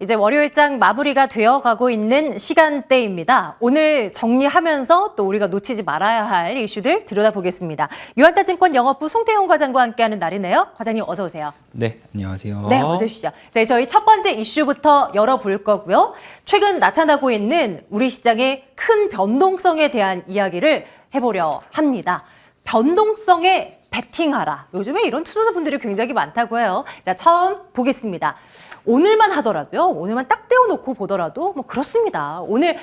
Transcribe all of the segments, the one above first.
이제 월요일장 마무리가 되어가고 있는 시간대입니다. 오늘 정리하면서 또 우리가 놓치지 말아야 할 이슈들 들여다보겠습니다. 유한타증권 영업부 송태용 과장과 함께하는 날이네요. 과장님 어서 오세요. 네, 안녕하세요. 네, 어서 오십시오. 자, 저희 첫 번째 이슈부터 열어볼 거고요. 최근 나타나고 있는 우리 시장의 큰 변동성에 대한 이야기를 해보려 합니다. 변동성에 베팅하라. 요즘에 이런 투자자분들이 굉장히 많다고 해요. 자, 처음 보겠습니다. 오늘만 하더라도요. 오늘만 딱 떼어놓고 보더라도 뭐 그렇습니다. 오늘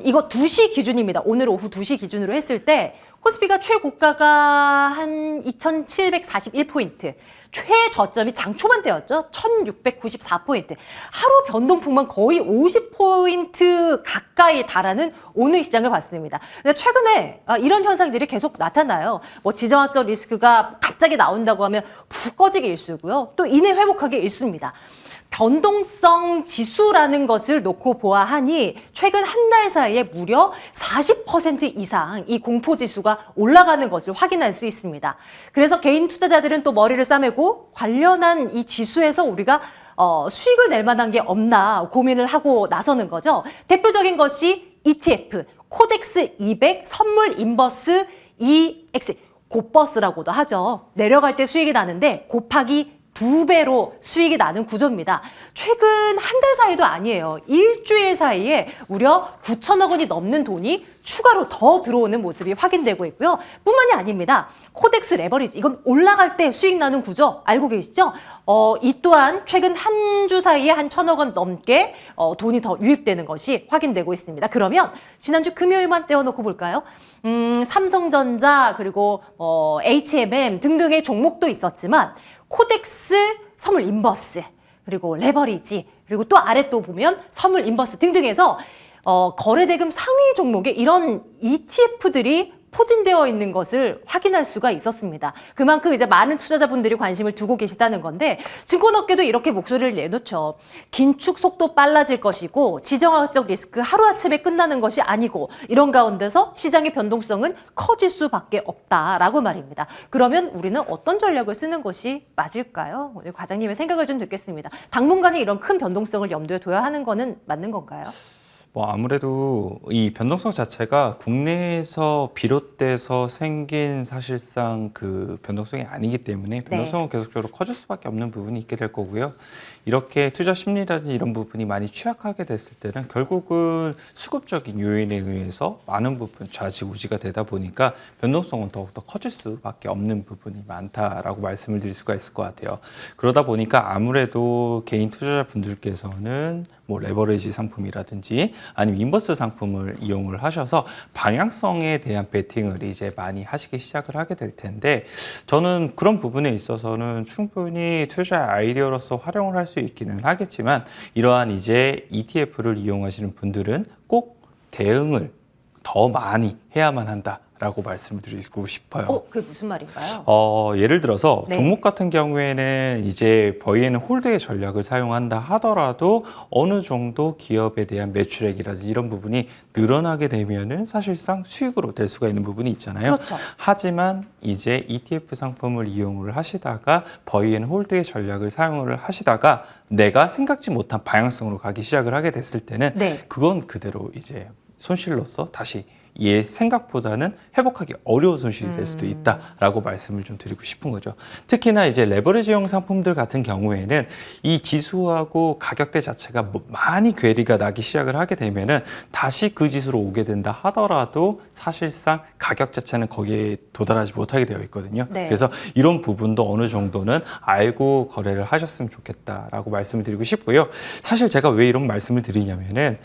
이거 2시 기준입니다. 오늘 오후 2시 기준으로 했을 때 코스피가 최고가가 한 2,741포인트. 최저점이 장 초반대였죠. 1,694포인트. 하루 변동폭만 거의 50포인트 가까이 달하는 오늘 시장을 봤습니다. 근데 최근에 이런 현상들이 계속 나타나요. 뭐 지정학적 리스크가 갑자기 나온다고 하면 푹 꺼지기 일쑤고요. 또 이내 회복하기 일쑤입니다. 변동성 지수라는 것을 놓고 보아하니 최근 한 달 사이에 무려 40% 이상 이 공포지수가 올라가는 것을 확인할 수 있습니다. 그래서 개인 투자자들은 또 머리를 싸매고 관련한 이 지수에서 우리가 수익을 낼 만한 게 없나 고민을 하고 나서는 거죠. 대표적인 것이 ETF, 코덱스 200 선물 인버스 EX, 곱버스라고도 하죠. 내려갈 때 수익이 나는데 곱하기 2배로 수익이 나는 구조입니다. 최근 한 달 사이도 아니에요. 일주일 사이에 무려 9천억 원이 넘는 돈이 추가로 더 들어오는 모습이 확인되고 있고요. 뿐만이 아닙니다. 코덱스 레버리지, 이건 올라갈 때 수익 나는 구조 알고 계시죠? 이 또한 최근 한 주 사이에 한 1,000억 원 넘게 돈이 더 유입되는 것이 확인되고 있습니다. 그러면 지난주 금요일만 떼어놓고 볼까요? 삼성전자 그리고 HMM 등등의 종목도 있었지만 코덱스, 선물 인버스, 그리고 레버리지, 그리고 또 아래 또 보면 선물 인버스 등등해서 거래대금 상위 종목에 이런 ETF들이 포진되어 있는 것을 확인할 수가 있었습니다. 그만큼 이제 많은 투자자분들이 관심을 두고 계시다는 건데 증권업계도 이렇게 목소리를 내놓죠. 긴축 속도 빨라질 것이고 지정학적 리스크 하루아침에 끝나는 것이 아니고 이런 가운데서 시장의 변동성은 커질 수밖에 없다라고 말입니다. 그러면 우리는 어떤 전략을 쓰는 것이 맞을까요? 오늘 과장님의 생각을 좀 듣겠습니다. 당분간은 이런 큰 변동성을 염두에 둬야 하는 거는 맞는 건가요? 뭐 아무래도 이 변동성 자체가 국내에서 비롯돼서 생긴 사실상 그 변동성이 아니기 때문에 변동성은 계속적으로 커질 수밖에 없는 부분이 있게 될 거고요. 이렇게 투자 심리라든지 이런 부분이 많이 취약하게 됐을 때는 결국은 수급적인 요인에 의해서 많은 부분 좌지우지가 되다 보니까 변동성은 더욱더 커질 수밖에 없는 부분이 많다라고 말씀을 드릴 수가 있을 것 같아요. 그러다 보니까 아무래도 개인 투자자분들께서는 뭐 레버리지 상품이라든지 아니면 인버스 상품을 이용을 하셔서 방향성에 대한 베팅을 이제 많이 하시기 시작을 하게 될 텐데 저는 그런 부분에 있어서는 충분히 투자 아이디어로서 활용을 할 수 있기는 하겠지만 이러한 이제 ETF를 이용하시는 분들은 꼭 대응을 더 많이 해야만 한다. 라고 말씀을 드리고 싶어요. 그게 무슨 말인가요? 예를 들어서 종목 같은 경우에는 이제 버이앤 홀드의 전략을 사용한다 하더라도 어느 정도 기업에 대한 매출액이라든지 이런 부분이 늘어나게 되면은 사실상 수익으로 될 수가 있는 부분이 있잖아요. 그렇죠. 하지만 이제 ETF 상품을 이용을 하시다가 버이앤 홀드의 전략을 사용을 하시다가 내가 생각지 못한 방향성으로 가기 시작을 하게 됐을 때는 그건 그대로 이제 손실로서 다시 얘 생각보다는 회복하기 어려운 손실이 될 수도 있다라고 말씀을 좀 드리고 싶은 거죠. 특히나 이제 레버리지형 상품들 같은 경우에는 이 지수하고 가격대 자체가 많이 괴리가 나기 시작을 하게 되면은 다시 그 지수로 오게 된다 하더라도 사실상 가격 자체는 거기에 도달하지 못하게 되어 있거든요. 그래서 이런 부분도 어느 정도는 알고 거래를 하셨으면 좋겠다라고 말씀을 드리고 싶고요. 사실 제가 왜 이런 말씀을 드리냐면은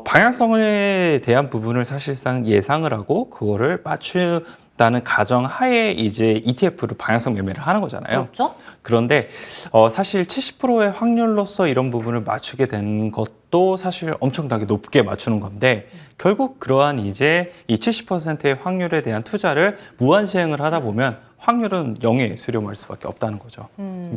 방향성에 대한 부분을 사실상 예상을 하고 그거를 맞춘다는 가정 하에 이제 ETF를 방향성 매매를 하는 거잖아요. 그렇죠? 그런데 사실 70%의 확률로서 이런 부분을 맞추게 된 것도 사실 엄청나게 높게 맞추는 건데 결국 그러한 이제 이 70%의 확률에 대한 투자를 무한 시행을 하다 보면 확률은 0의 수렴할 수밖에 없다는 거죠.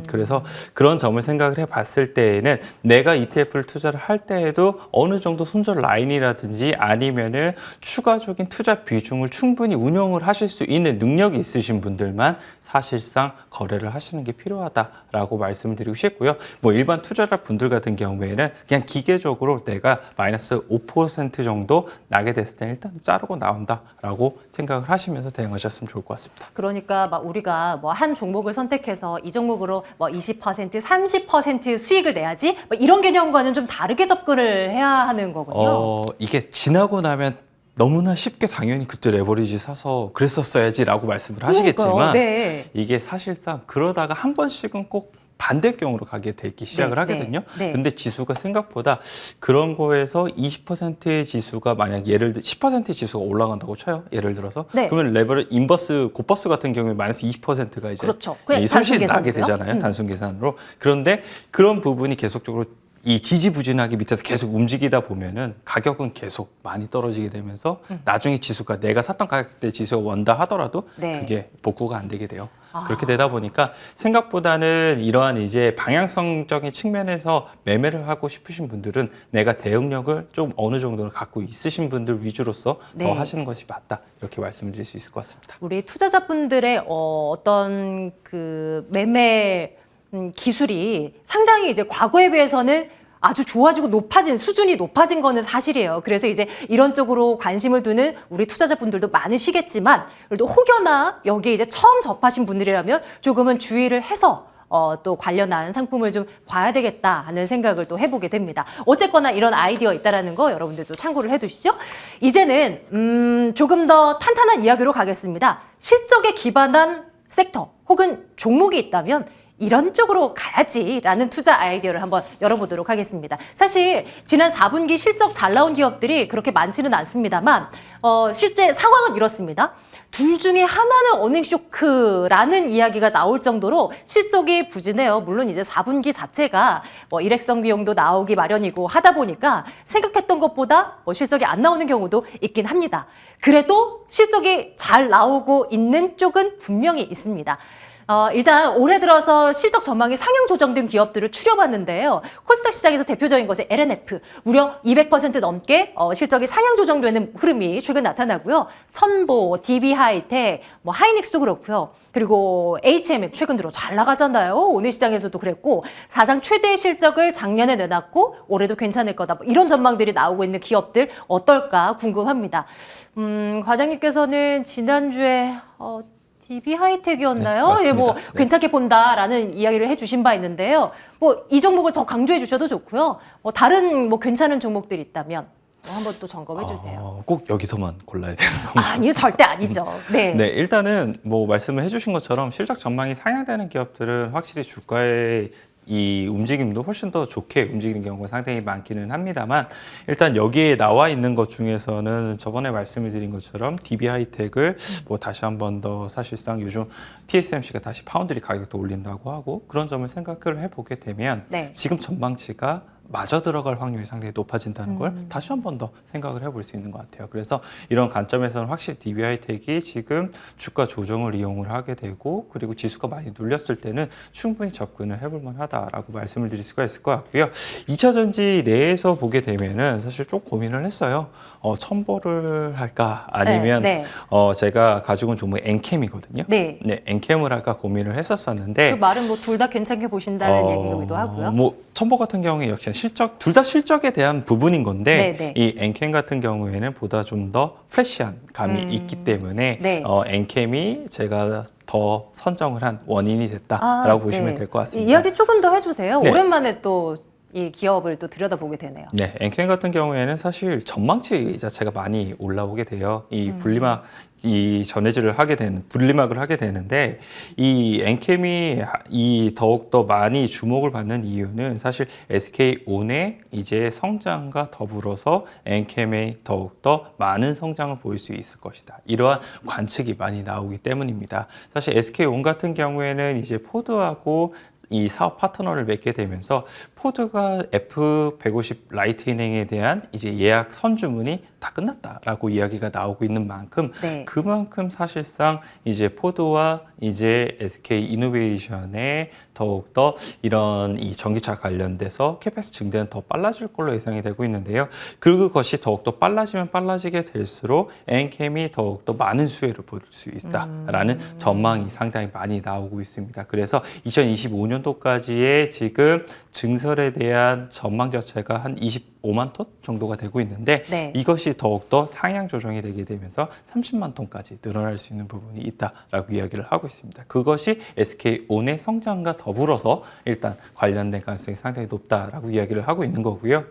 그래서 그런 점을 생각을 해봤을 때에는 내가 ETF를 투자를 할 때에도 어느 정도 손절 라인이라든지 아니면은 추가적인 투자 비중을 충분히 운영을 하실 수 있는 능력이 있으신 분들만 사실상 거래를 하시는 게 필요하다라고 말씀을 드리고 싶고요. 뭐 일반 투자자 분들 같은 경우에는 그냥 기계적으로 내가 마이너스 5% 정도 나게 됐을 때 일단 자르고 나온다라고 생각을 하시면서 대응하셨으면 좋을 것 같습니다. 그러니까 막 우리가 뭐 한 종목을 선택해서 이 종목으로 뭐 20%, 30% 수익을 내야지 뭐 이런 개념과는 좀 다르게 접근을 해야 하는 거군요. 이게 지나고 나면 너무나 쉽게 당연히 그때 레버리지 사서 그랬었어야지라고 말씀을 하시겠지만 그러니까요. 네. 이게 사실상 그러다가 한 번씩은 꼭 반대경으로 가게 되기 시작을 네, 하거든요. 네. 근데 지수가 생각보다 그런 거에서 20%의 지수가 만약 예를 들어 10%의 지수가 올라간다고 쳐요. 예를 들어서 네. 그러면 레버리 인버스 고버스 같은 경우에 마이너스 20%가 이제 그렇죠. 그냥 이 손실이 단순 나게 계산으로요? 되잖아요. 단순 계산으로. 그런데 그런 부분이 계속적으로 이 지지부진하게 밑에서 계속 움직이다 보면은 가격은 계속 많이 떨어지게 되면서 나중에 지수가 내가 샀던 가격대 지수가 원다 하더라도 네. 그게 복구가 안 되게 돼요. 그렇게 되다 보니까 생각보다는 이러한 이제 방향성적인 측면에서 매매를 하고 싶으신 분들은 내가 대응력을 좀 어느 정도는 갖고 있으신 분들 위주로서 네. 더 하시는 것이 맞다. 이렇게 말씀드릴 수 있을 것 같습니다. 우리 투자자분들의 어떤 그 매매 기술이 상당히 이제 과거에 비해서는 아주 좋아지고 높아진 수준이 높아진 거는 사실이에요. 그래서 이제 이런 쪽으로 관심을 두는 우리 투자자분들도 많으시겠지만 그래도 혹여나 여기에 이제 처음 접하신 분들이라면 조금은 주의를 해서 또 관련한 상품을 좀 봐야 되겠다 하는 생각을 또 해보게 됩니다. 어쨌거나 이런 아이디어 있다라는 거 여러분들도 참고를 해두시죠. 이제는 조금 더 탄탄한 이야기로 가겠습니다. 실적에 기반한 섹터 혹은 종목이 있다면 이런 쪽으로 가야지라는 투자 아이디어를 한번 열어보도록 하겠습니다. 사실 지난 4분기 실적 잘 나온 기업들이 그렇게 많지는 않습니다만 실제 상황은 이렇습니다. 둘 중에 하나는 어닝 쇼크라는 이야기가 나올 정도로 실적이 부진해요. 물론 이제 4분기 자체가 뭐 일회성 비용도 나오기 마련이고 하다 보니까 생각했던 것보다 실적이 안 나오는 경우도 있긴 합니다. 그래도 실적이 잘 나오고 있는 쪽은 분명히 있습니다. 일단 올해 들어서 실적 전망이 상향 조정된 기업들을 추려봤는데요. 코스닥 시장에서 대표적인 것은 LNF, 무려 200% 넘게 실적이 상향 조정되는 흐름이 최근 나타나고요. 천보, DB하이텍, 뭐 하이닉스도 그렇고요. 그리고 HMM 최근 들어 잘 나가잖아요. 오늘 시장에서도 그랬고 사상 최대의 실적을 작년에 내놨고 올해도 괜찮을 거다. 뭐 이런 전망들이 나오고 있는 기업들 어떨까 궁금합니다. 과장님께서는 지난주에 DB하이텍이었나요? 네, 예, 뭐 맞습니다. 네. 괜찮게 본다라는 이야기를 해주신 바 있는데요. 뭐 이 종목을 더 강조해 주셔도 좋고요. 뭐 다른 뭐 괜찮은 종목들이 있다면 한번 또 점검해 주세요. 꼭 여기서만 골라야 되는 건가요? 아니요, 절대 아니죠. 네. 네, 일단은 뭐 말씀을 해주신 것처럼 실적 전망이 상향되는 기업들은 확실히 주가의 이 움직임도 훨씬 더 좋게 움직이는 경우가 상당히 많기는 합니다만 일단 여기에 나와 있는 것 중에서는 저번에 말씀을 드린 것처럼 DB하이텍을 뭐 다시 한 번 더 사실상 요즘 TSMC가 다시 파운드리 가격도 올린다고 하고 그런 점을 생각을 해보게 되면 네. 지금 전망치가 마저 들어갈 확률이 상당히 높아진다는 걸 다시 한 번 더 생각을 해볼 수 있는 것 같아요. 그래서 이런 관점에서는 확실히 DB하이텍이 지금 주가 조정을 이용을 하게 되고 그리고 지수가 많이 눌렸을 때는 충분히 접근을 해볼 만하다라고 말씀을 드릴 수가 있을 것 같고요. 2차전지 내에서 보게 되면은 사실 좀 고민을 했어요. 첨보를 할까 아니면 네. 제가 가지고 온 종목이 엔캠이거든요. 네. 네, 엔캠을 할까 고민을 했었었는데 그 말은 뭐 둘 다 괜찮게 보신다는 얘기이기도 하고요. 뭐 첨보 같은 경우에 역시 실적 둘 다 실적에 대한 부분인 건데 네, 네. 이 엔캠 같은 경우에는 보다 좀 더 프레시한 감이 있기 때문에 네. 엔캠이 제가 더 선정을 한 원인이 됐다라고 보시면 될 것 같습니다. 이야기 조금 더 해주세요. 네. 오랜만에 또 이 기업을 또 들여다보게 되네요. 네, 엔캠 같은 경우에는 사실 전망치 자체가 많이 올라오게 돼요. 이 분리막 이 전해질을 하게 되는 분리막을 하게 되는데 이 엔캠이 이 더욱 더 많이 주목을 받는 이유는 사실 SK온의 이제 성장과 더불어서 엔캠의 더욱 더 많은 성장을 보일 수 있을 것이다. 이러한 관측이 많이 나오기 때문입니다. 사실 SK온 같은 경우에는 이제 포드하고 이 사업 파트너를 맺게 되면서 포드가 F150 라이트닝에 대한 이제 예약 선주문이 다 끝났다라고 이야기가 나오고 있는 만큼 네. 그만큼 사실상 이제 포드와 이제 SK 이노베이션의 더욱더 이런 이 전기차 관련돼서 캐패시티 증대는 더 빨라질 걸로 예상이 되고 있는데요. 그것이 더욱더 빨라지면 빨라지게 될수록 엔캠이 더욱더 많은 수혜를 볼 수 있다라는 전망이 상당히 많이 나오고 있습니다. 그래서 2025년도까지의 지금 증설에 대한 전망 자체가 한 25만 톤 정도가 되고 있는데 네. 이것이 더욱더 상향 조정이 되게 되면서 30만 톤까지 늘어날 수 있는 부분이 있다라고 이야기를 하고 있습니다. 그것이 SK온의 성장과 더불어서 일단 관련된 가능성이 상당히 높다라고 이야기를 하고 있는 거고요.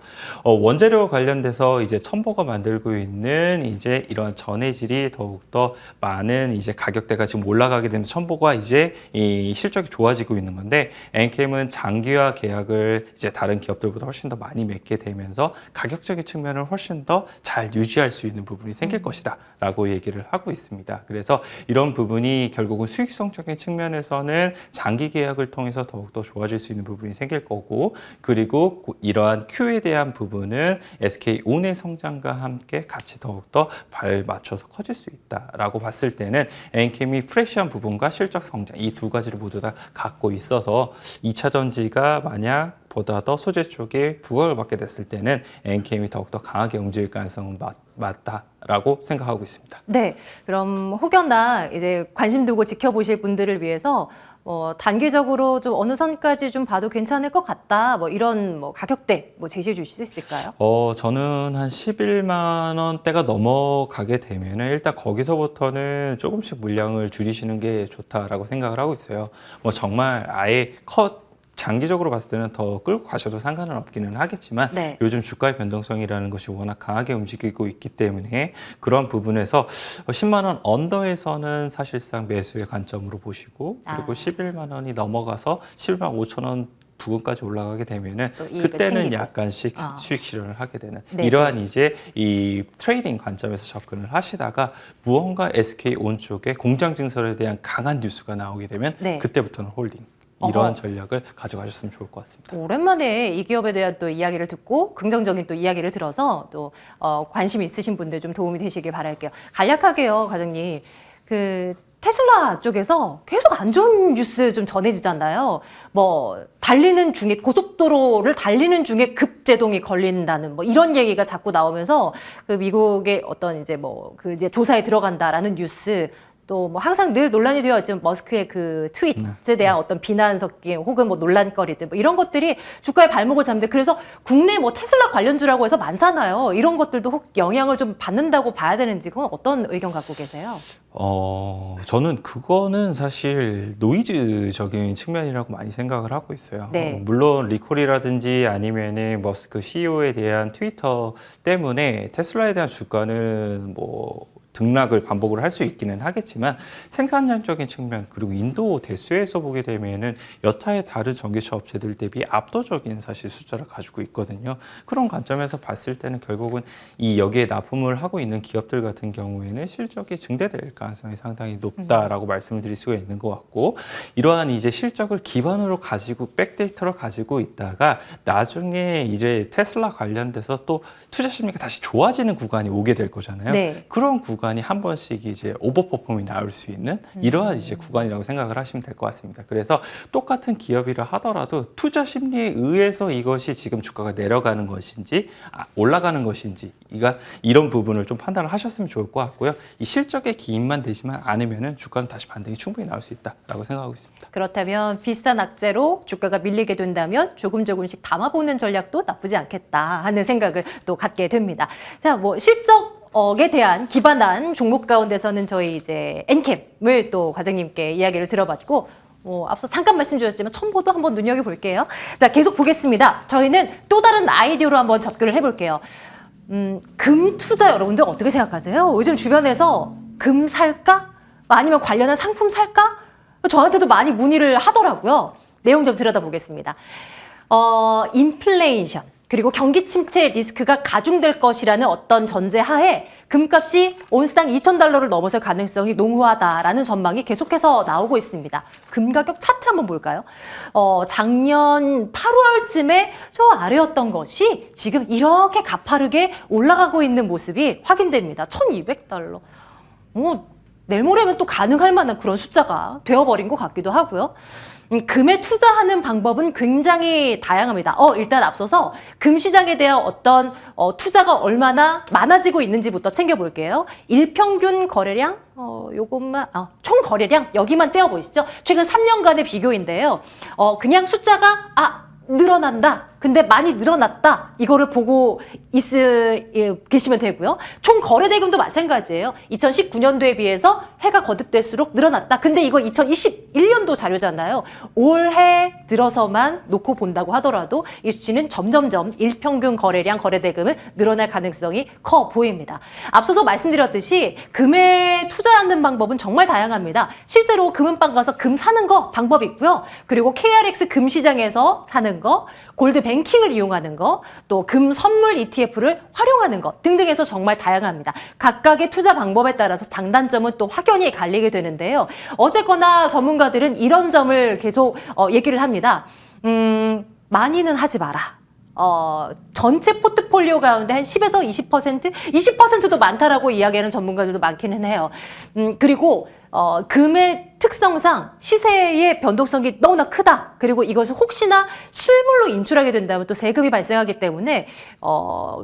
원재료 관련돼서 이제 첨보가 만들고 있는 이제 이러한 전해질이 더욱더 많은 이제 가격대가 지금 올라가게 되면 첨보가 이제 이 실적이 좋아지고 있는 건데 엔캠은 장기화 계약을 이제 다른 기업들보다 훨씬 더 많이 맺게 되면서 가격적인 측면을 훨씬 더 잘 유지할 수 있는 부분이 생길 것이다라고 얘기를 하고 있습니다. 그래서 이런 부분이 결국은 수익성적인 측면에서는 장기 계약을 통해서 더욱더 좋아질 수 있는 부분이 생길 거고 그리고 이러한 Q에 대한 부분은 SK온의 성장과 함께 같이 더욱더 발 맞춰서 커질 수 있다라고 봤을 때는 엔캠이 프레시한 부분과 실적 성장 이 두 가지를 모두 다 갖고 있어서 2차 전지가 만약 보다 더 소재 쪽에 부각을 받게 됐을 때는 엔캠이 더욱더 강하게 움직일 가능성은 맞다라고 생각하고 있습니다. 네, 그럼 혹여나 이제 관심 두고 지켜보실 분들을 위해서 단기적으로 좀 어느 선까지 좀 봐도 괜찮을 것 같다. 뭐 이런 뭐 가격대 뭐 제시해 주실 수 있을까요? 저는 한 11만 원대가 넘어가게 되면은 일단 거기서부터는 조금씩 물량을 줄이시는 게 좋다라고 생각을 하고 있어요. 뭐 정말 아예 장기적으로 봤을 때는 더 끌고 가셔도 상관은 없기는 하겠지만 네. 요즘 주가의 변동성이라는 것이 워낙 강하게 움직이고 있기 때문에 그런 부분에서 10만 원 언더에서는 사실상 매수의 관점으로 보시고 그리고 11만 원이 넘어가서 11만 5천 원 부근까지 올라가게 되면은 그때는 챙기고. 약간씩 수익 실현을 하게 되는 네. 이러한 이제 이 트레이딩 관점에서 접근을 하시다가 무언가 SK온 쪽에 공장 증설에 대한 강한 뉴스가 나오게 되면 네. 그때부터는 홀딩 이러한 전략을 가져가셨으면 좋을 것 같습니다. 오랜만에 이 기업에 대한 또 이야기를 듣고 긍정적인 또 이야기를 들어서 또 관심 있으신 분들 좀 도움이 되시길 바랄게요. 간략하게요, 과장님. 그 테슬라 쪽에서 계속 안 좋은 뉴스 좀 전해지잖아요. 뭐 달리는 중에 고속도로를 달리는 중에 급제동이 걸린다는 뭐 이런 얘기가 자꾸 나오면서 그 미국의 어떤 이제 뭐 그 이제 조사에 들어간다라는 뉴스. 또 뭐 항상 늘 논란이 되어 있지만 머스크의 그 트윗에 대한 어떤 비난 섞인 혹은 뭐 논란거리들 뭐 이런 것들이 주가의 발목을 잡는데 그래서 국내 뭐 테슬라 관련주라고 해서 많잖아요. 이런 것들도 혹 영향을 좀 받는다고 봐야 되는지 그건 어떤 의견 갖고 계세요? 저는 그거는 사실 노이즈적인 측면이라고 많이 생각을 하고 있어요. 네. 물론 리콜이라든지 아니면은 머스크 CEO에 대한 트위터 때문에 테슬라에 대한 주가는 뭐 등락을 반복을 할 수 있기는 하겠지만 생산량적인 측면 그리고 인도 대수에서 보게 되면은 여타의 다른 전기차 업체들 대비 압도적인 사실 숫자를 가지고 있거든요. 그런 관점에서 봤을 때는 결국은 이 여기에 납품을 하고 있는 기업들 같은 경우에는 실적이 증대될 가능성이 상당히 높다라고 말씀을 드릴 수가 있는 것 같고 이러한 이제 실적을 기반으로 가지고 백데이터를 가지고 있다가 나중에 이제 테슬라 관련돼서 또 투자 심리가 다시 좋아지는 구간이 오게 될 거잖아요. 네. 그런 구간이 한 번씩 이제 오버퍼폼이 나올 수 있는 이러한 이제 구간이라고 생각을 하시면 될 것 같습니다. 그래서 똑같은 기업이라 하더라도 투자 심리에 의해서 이것이 지금 주가가 내려가는 것인지 올라가는 것인지 이런 부분을 좀 판단을 하셨으면 좋을 것 같고요. 이 실적의 기인만 되지만 않으면은 주가는 다시 반등이 충분히 나올 수 있다라고 생각하고 있습니다. 그렇다면 비슷한 악재로 주가가 밀리게 된다면 조금씩 담아보는 전략도 나쁘지 않겠다 하는 생각을 또 갖게 됩니다. 자, 뭐 실적에 대한 기반한 종목 가운데서는 저희 이제 엔캠을 또 과장님께 이야기를 들어봤고 앞서 잠깐 말씀 주셨지만 첨보도 한번 눈여겨볼게요. 자, 계속 보겠습니다. 저희는 또 다른 아이디어로 한번 접근을 해볼게요. 금 투자 여러분들 어떻게 생각하세요? 요즘 주변에서 금 살까? 아니면 관련한 상품 살까? 저한테도 많이 문의를 하더라고요. 내용 좀 들여다보겠습니다. 인플레이션 그리고 경기 침체 리스크가 가중될 것이라는 어떤 전제하에 금값이 온스당 2,000달러를 넘어설 가능성이 농후하다라는 전망이 계속해서 나오고 있습니다. 금 가격 차트 한번 볼까요? 작년 8월쯤에 저 아래였던 것이 지금 이렇게 가파르게 올라가고 있는 모습이 확인됩니다. 1,200달러. 내일 모레면 또 가능할 만한 그런 숫자가 되어버린 것 같기도 하고요. 금에 투자하는 방법은 굉장히 다양합니다. 일단 앞서서 금 시장에 대한 어떤 투자가 얼마나 많아지고 있는지부터 챙겨볼게요. 일평균 거래량, 요것만, 총 거래량, 여기만 떼어보시죠. 최근 3년간의 비교인데요. 그냥 숫자가, 늘어난다. 근데 많이 늘어났다. 이거를 보고 계시면 되고요. 총 거래 대금도 마찬가지예요. 2019년도에 비해서 해가 거듭될수록 늘어났다. 근데 이거 2021년도 자료잖아요. 올해 들어서만 놓고 본다고 하더라도 이 수치는 점점점 일평균 거래량, 거래 대금은 늘어날 가능성이 커 보입니다. 앞서서 말씀드렸듯이 금에 투자하는 방법은 정말 다양합니다. 실제로 금은방 가서 금 사는 거 방법이 있고요. 그리고 KRX 금 시장에서 사는 거, 골드 뱅킹을 이용하는 거, 또 금 선물 ETF를 활용하는 거 등등해서 정말 다양합니다. 각각의 투자 방법에 따라서 장단점은 또 확연히 갈리게 되는데요. 어쨌거나 전문가들은 이런 점을 계속 얘기를 합니다. 많이는 하지 마라. 전체 포트폴리오 가운데 한 10에서 20%? 20%도 많다라고 이야기하는 전문가들도 많기는 해요. 그리고 금의 특성상 시세의 변동성이 너무나 크다. 그리고 이것을 혹시나 실물로 인출하게 된다면 또 세금이 발생하기 때문에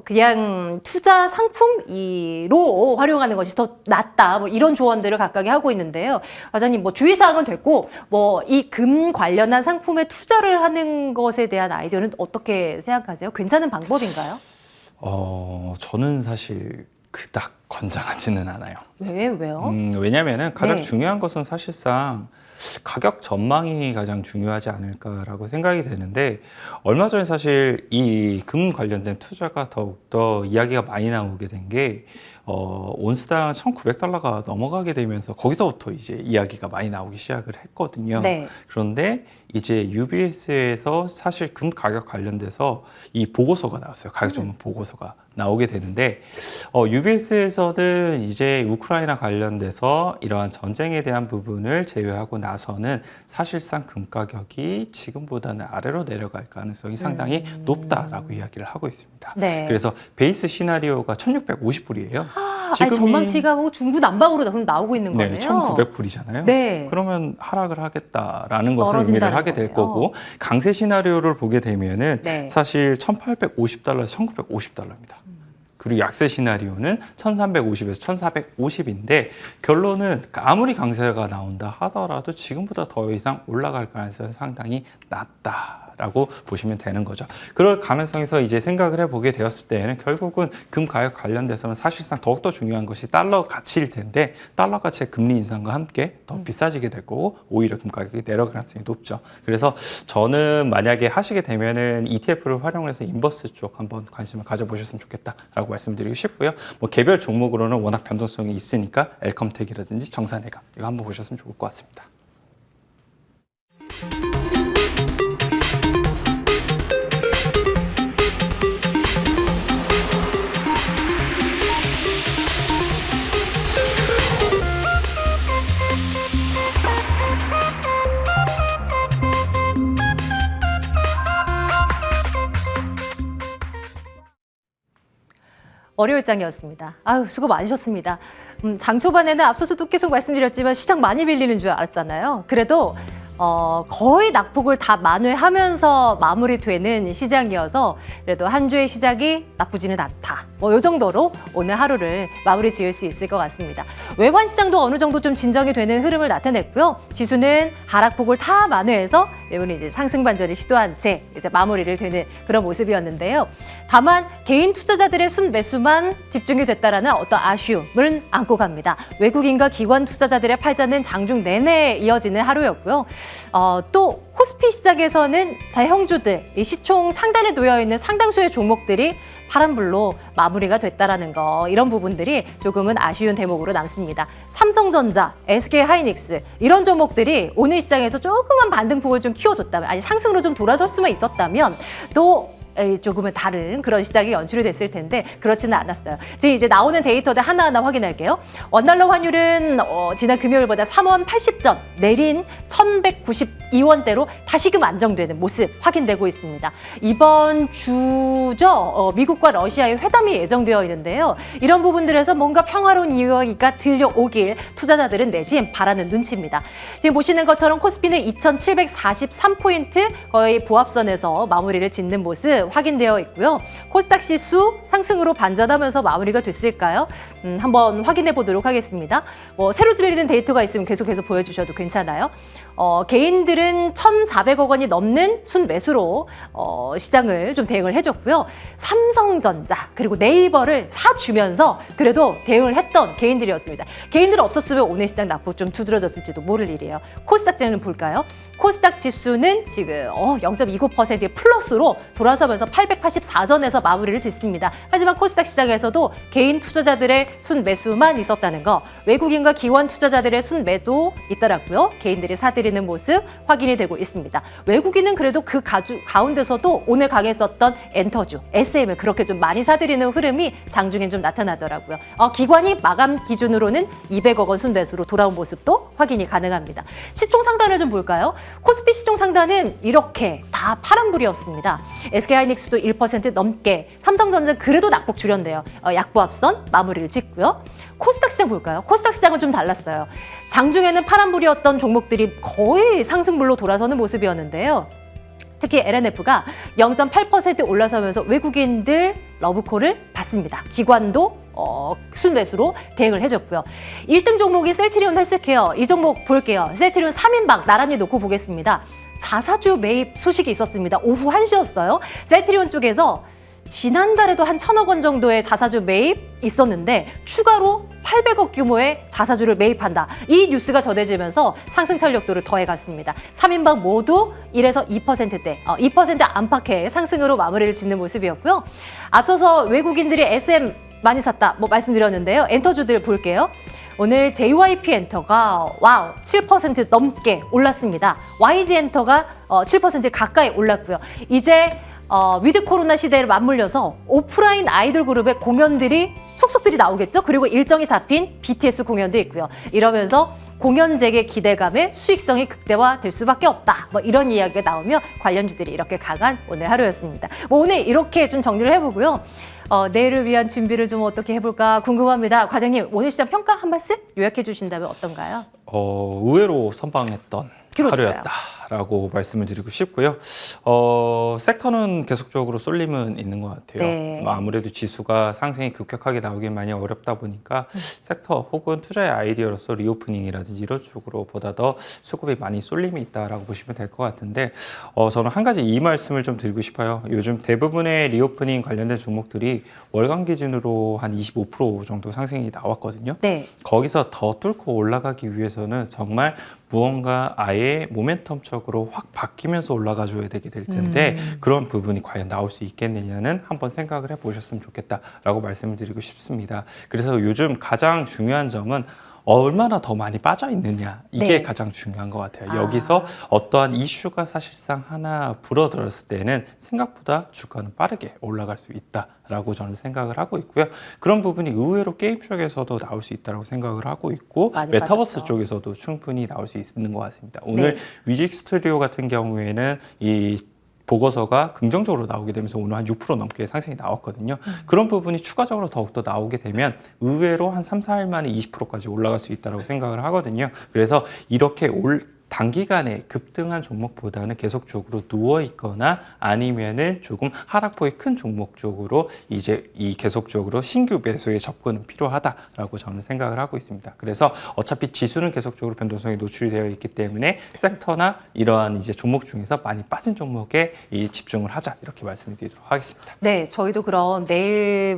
그냥 투자 상품으로 활용하는 것이 더 낫다. 뭐 이런 조언들을 각각이 하고 있는데요. 과장님, 뭐 주의사항은 됐고, 뭐 이 금 관련한 상품에 투자를 하는 것에 대한 아이디어는 어떻게 생각하세요? 괜찮은 방법인가요? 저는 사실 그닥 권장하지는 않아요. 왜요? 왜냐면은 가장 네. 중요한 것은 사실상 가격 전망이 가장 중요하지 않을까라고 생각이 되는데, 얼마 전에 사실 이 금 관련된 투자가 더욱더 이야기가 많이 나오게 된 게 온스당 1,900달러가 넘어가게 되면서 거기서부터 이제 이야기가 많이 나오기 시작을 했거든요. 네. 그런데 이제 UBS에서 사실 금 가격 관련돼서 이 보고서가 나왔어요. 가격 전문 보고서가 나오게 되는데, UBS에서는 이제 우크라이나 관련돼서 이러한 전쟁에 대한 부분을 제외하고 나서는 사실상 금 가격이 지금보다는 아래로 내려갈 가능성이 상당히 높다라고 이야기를 하고 있습니다. 네. 그래서 베이스 시나리오가 1,650불이에요. 아니, 전망치가 뭐 중구난방으로 그럼 나오고 있는 네, 거네요. 1,900불이잖아요. 네. 그러면 하락을 하겠다라는 것을 떨어진다는 의미를 하게 될 거예요. 거고, 강세 시나리오를 보게 되면은 네. 사실 1,850달러에서 1,950달러입니다. 그리고 약세 시나리오는 1,350에서 1,450인데, 결론은 아무리 강세가 나온다 하더라도 지금보다 더 이상 올라갈 가능성이 상당히 낮다라고 보시면 되는 거죠. 그럴 가능성에서 이제 생각을 해보게 되었을 때에는 결국은 금 가격 관련돼서는 사실상 더욱더 중요한 것이 달러 가치일 텐데, 달러 가치의 금리 인상과 함께 더 비싸지게 될 거고 오히려 금 가격이 내려갈 가능성이 높죠. 그래서 저는 만약에 하시게 되면은 ETF를 활용해서 인버스 쪽 한번 관심을 가져보셨으면 좋겠다라고 말씀드리고 싶고요. 뭐 개별 종목으로는 워낙 변동성이 있으니까 엘컴텍이라든지 정산해감 이거 한번 보셨으면 좋을 것 같습니다. 월요일장이었습니다. 아유, 수고 많으셨습니다. 장 초반에는 앞서서도 계속 말씀드렸지만 시장 많이 밀리는 줄 알았잖아요. 그래도 거의 낙폭을 다 만회하면서 마무리되는 시장이어서 그래도 한 주의 시작이 나쁘지는 않다. 뭐 이 정도로 오늘 하루를 마무리 지을 수 있을 것 같습니다. 외환 시장도 어느 정도 좀 진정이 되는 흐름을 나타냈고요. 지수는 하락폭을 다 만회해서 이번에 이제 상승 반전을 시도한 채 이제 마무리를 되는 그런 모습이었는데요. 다만 개인 투자자들의 순매수만 집중이 됐다라는 어떤 아쉬움을 안고 갑니다. 외국인과 기관 투자자들의 팔자는 장중 내내 이어지는 하루였고요. 또 코스피 시장에서는 대형주들, 이 시총 상단에 놓여 있는 상당수의 종목들이 파란불로 마무리가 됐다라는 거, 이런 부분들이 조금은 아쉬운 대목으로 남습니다. 삼성전자, SK하이닉스 이런 종목들이 오늘 시장에서 조금만 반등폭을 좀 키워줬다면, 아니 상승으로 좀 돌아설 수만 있었다면 또 조금은 다른 그런 시장이 연출이 됐을 텐데 그렇지는 않았어요. 지금 이제 나오는 데이터들 하나하나 확인할게요. 원달러 환율은 지난 금요일보다 3원 80전 내린 1190 2원대로 다시금 안정되는 모습 확인되고 있습니다. 이번 주죠. 미국과 러시아의 회담이 예정되어 있는데요. 이런 부분들에서 뭔가 평화로운 이야기가 들려오길 투자자들은 내심 바라는 눈치입니다. 지금 보시는 것처럼 코스피는 2,743포인트 거의 보합선에서 마무리를 짓는 모습 확인되어 있고요. 코스닥 지수 상승으로 반전하면서 마무리가 됐을까요? 한번 확인해 보도록 하겠습니다. 새로 들리는 데이터가 있으면 계속해서 보여주셔도 괜찮아요. 개인들은 1,400억 원이 넘는 순매수로 시장을 좀 대응을 해줬고요. 삼성전자 그리고 네이버를 사주면서 그래도 대응을 했던 개인들이었습니다. 개인들 없었으면 오늘 시장 낙폭 좀 두드러졌을지도 모를 일이에요. 코스닥지는 볼까요? 코스닥 지수는 지금 0.29%의 플러스로 돌아서면서 884전에서 마무리를 짓습니다. 하지만 코스닥 시장에서도 개인 투자자들의 순매수만 있었다는 거, 외국인과 기관 투자자들의 순매도 있더라고요. 개인들이 사들이는 모습 확인이 되고 있습니다. 외국인은 그래도 그 가운데서도 오늘 강했었던 엔터주, SM을 그렇게 좀 많이 사들이는 흐름이 장중엔 좀 나타나더라고요. 기관이 마감 기준으로는 200억 원 순매수로 돌아온 모습도 확인이 가능합니다. 시총 상단을 좀 볼까요? 코스피 시총 상단은 이렇게 다 파란불이었습니다. SK하이닉스도 1% 넘게, 삼성전자는 그래도 낙폭 줄였네요. 약보합선 마무리를 짓고요. 코스닥 시장 볼까요? 코스닥 시장은 좀 달랐어요. 장중에는 파란불이었던 종목들이 거의 상승불로 돌아서는 모습이었는데요. 특히 LNF가 0.8% 올라서면서 외국인들 러브콜을 받습니다. 기관도 순매수로 대응을 해줬고요. 1등 종목이 셀트리온 헬스케어, 이 종목 볼게요. 셀트리온 3인방 나란히 놓고 보겠습니다. 자사주 매입 소식이 있었습니다. 오후 1시였어요. 셀트리온 쪽에서 지난달에도 한 1,000억 원 정도의 자사주 매입 있었는데 추가로 800억 규모의 자사주를 매입한다. 이 뉴스가 전해지면서 상승 탄력도를 더해갔습니다. 3인방 모두 1에서 2%대, 2% 안팎의 상승으로 마무리를 짓는 모습이었고요. 앞서서 외국인들이 SM 많이 샀다 말씀드렸는데요. 엔터주들 볼게요. 오늘 JYP 엔터가 7% 넘게 올랐습니다. YG 엔터가 7% 가까이 올랐고요. 이제 위드 코로나 시대를 맞물려서 오프라인 아이돌 그룹의 공연들이 속속들이 나오겠죠. 그리고 일정이 잡힌 BTS 공연도 있고요. 이러면서 공연 재개 기대감에 수익성이 극대화될 수밖에 없다. 이런 이야기가 나오며 관련주들이 이렇게 강한 오늘 하루였습니다. 오늘 이렇게 좀 정리를 해보고요. 내일을 위한 준비를 좀 어떻게 해볼까 궁금합니다. 과장님, 오늘 시장 평가 한 말씀 요약해 주신다면 어떤가요? 의외로 선방했던 하루였다라고 말씀을 드리고 싶고요. 섹터는 계속적으로 쏠림은 있는 것 같아요. 네. 아무래도 지수가 상승이 급격하게 나오긴 많이 어렵다 보니까 섹터 혹은 투자의 아이디어로서 리오프닝이라든지 이런 쪽으로 보다 더 수급이 많이 쏠림이 있다라고 보시면 될 것 같은데 저는 한 가지 이 말씀을 좀 드리고 싶어요. 요즘 대부분의 리오프닝 관련된 종목들이 월간 기준으로 한 25% 정도 상승이 나왔거든요. 네. 거기서 더 뚫고 올라가기 위해서는 정말 무언가 아예 모멘텀적으로 확 바뀌면서 올라가 줘야 되게 될 텐데 그런 부분이 과연 나올 수 있겠느냐는 한번 생각을 해보셨으면 좋겠다라고 말씀을 드리고 싶습니다. 그래서 요즘 가장 중요한 점은 얼마나 더 많이 빠져 있느냐 이게 네. 가장 중요한 것 같아요. 여기서 어떠한 이슈가 사실상 하나 불어들었을 때는 생각보다 주가는 빠르게 올라갈 수 있다라고 저는 생각을 하고 있고요. 그런 부분이 의외로 게임 쪽에서도 나올 수 있다고 생각을 하고 있고 메타버스 빠졌죠. 쪽에서도 충분히 나올 수 있는 것 같습니다. 오늘 네. 뮤직 스튜디오 같은 경우에는 이 보고서가 긍정적으로 나오게 되면서 오늘 한 6% 넘게 상승이 나왔거든요. 그런 부분이 추가적으로 더욱더 나오게 되면 의외로 한 3, 4일 만에 20%까지 올라갈 수 있다고 생각을 하거든요. 그래서 이렇게 단기간에 급등한 종목보다는 계속적으로 누워 있거나 아니면은 조금 하락폭이 큰 종목 쪽으로 이제 계속적으로 신규 매수에 접근은 필요하다라고 저는 생각을 하고 있습니다. 그래서 어차피 지수는 계속적으로 변동성이 노출이 되어 있기 때문에 섹터나 이러한 이제 종목 중에서 많이 빠진 종목에 집중을 하자 이렇게 말씀드리도록 하겠습니다. 네, 저희도 그럼 내일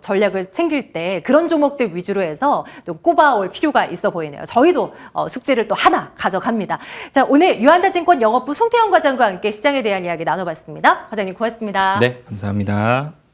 전략을 챙길 때 그런 종목들 위주로 해서 또 꼽아올 필요가 있어 보이네요. 저희도 숙제를 또 하나 가져갑니다. 자, 오늘 유한다증권 영업부 송태영 과장과 함께 시장에 대한 이야기 나눠봤습니다. 과장님 고맙습니다. 네, 감사합니다.